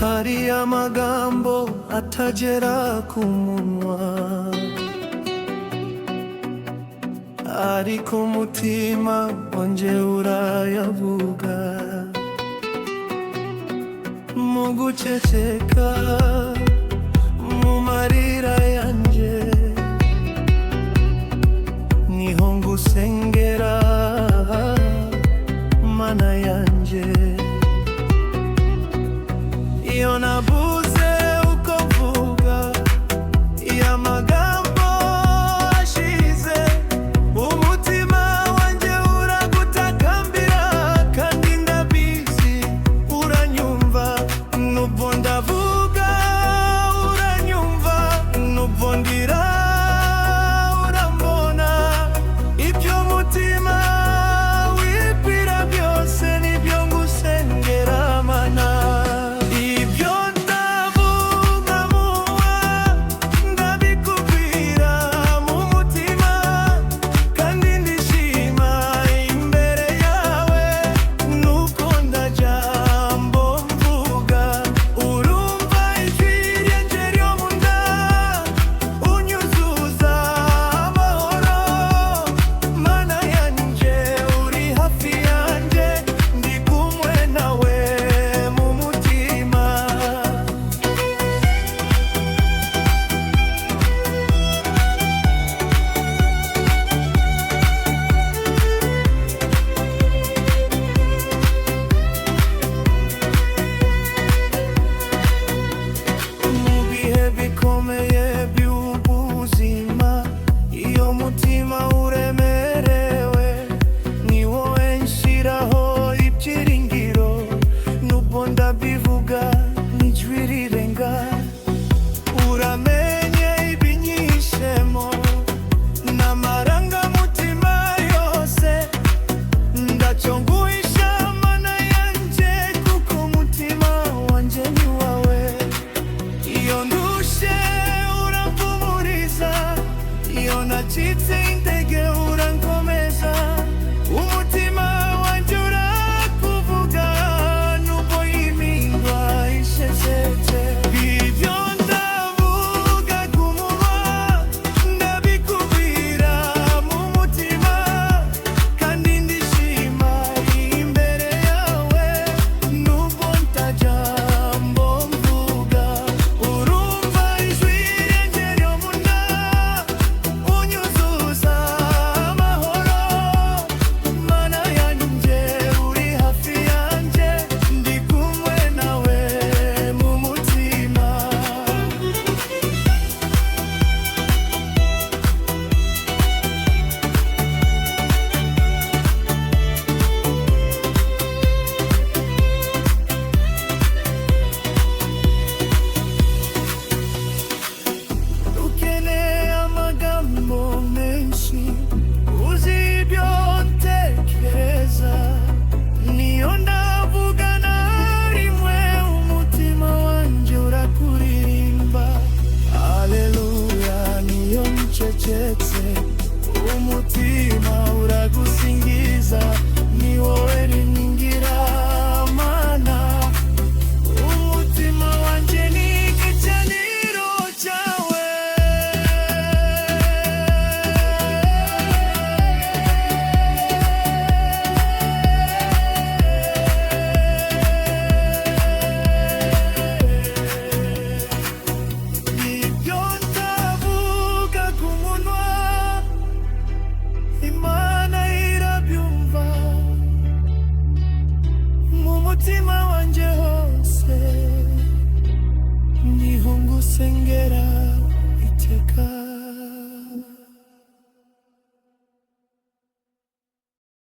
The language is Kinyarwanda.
hari amagambo atagera ku munwa, ariko umutima wanje urayavuga. Mu guceceka, mu marira yanje, niho ngusengera Mana yanje. Iyo nabuze uko mvuga, iyo amagambo ashize, umutima wanje uragutakambira, kandi ndabizi uranyumva. Nubwo ndavuga uranyumva, nubwo ndira urambona. Ibyo mutima wibwira byose nibyo ngusengera Mana. Ndabivuga n'ijwi rirenga, uramenye ibinyishemo n'amarangamutima yose. Ndacyo nguhisha Mana yanje, kuko umutima wanje ni wawe. Iyo ndushe urampumuriza, iyo nacitse intege urankomeza. Umutima wanje urakuvuga, nubwo impindwa isheshetse. Ibyo ndavuga ku munwa, ndabikubwira mu mutima, kandi ndishima imbere yawe. Nubwo nta jambo mvuga, urumva ijwi ryanjye ryo mu nda, unyuzuza amahoro. Mana yanjye uri hafi yanjye, ndi kumwe nawe mu mutima. Ukeneye amagambo menshi, uzi ibyo ntekereza. Niyo ndavugana rimwe, umutima wanje urakuririmba. Haleluya. Niyo ncecetse, umutima uragusingiza. Ni wowe ringira Mana. Umutima wanje ni igicaniro cyawe. Ibyo ndavuga ku munwa, Imana irabyumva. Mu mutima wanje hose, niho ngusengera iteka.